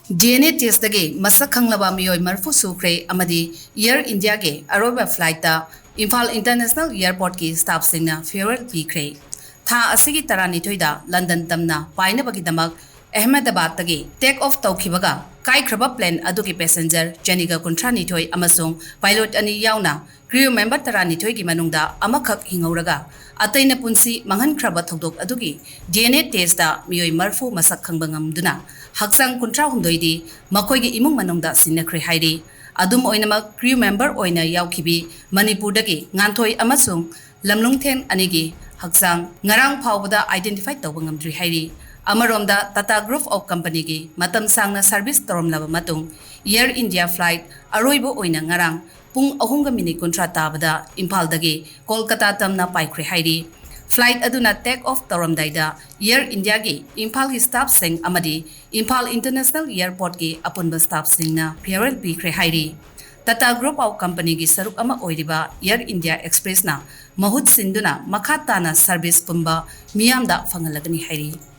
DNA test dagi masak khanglaba miyoi marfu sukre amadi Air India ge Aroiba flight ta Imphal International Airport ki staff singna farewell Pikhre. Tha asigi tarani thoida London tamna paina bagi damak Ahmedabad tagi take off tawkhibaga kai khraba plane adugi passenger Janiga kuntrani thoi amasung pilot ani yauna crew member tarani thoi gi manungda amakhak hingauraga ataina punsi manghan khraba thodok adugi DNA test da miyoi marfu masak khangbangam duna Haksang kuntra hundoidi makoi gi imung manungda sinakre hairi adum oinamak crew member oina yaukhibi Manipur dagi nganthoi amasung lamlungthen anigi haksang ngarang phawbada identify tawbangamdri hairi Amaromda Tata Group of Company gi matam sangna service toromlaba matung Air India flight Aroiba oina ngarang pung 3 kontra tabada Imphal dagi Kolkata tamna Pikhre hairi Flight aduna take off toromdaida Air India gi Imphal gi staff sing amadi Imphal International Airport gi apunba staff singna farewell Pikhre hairi Tata Group of Company gi saruk ama oiriba Air India Express na mahut sinduna makhatana service pumba miyamda fangalagani hairi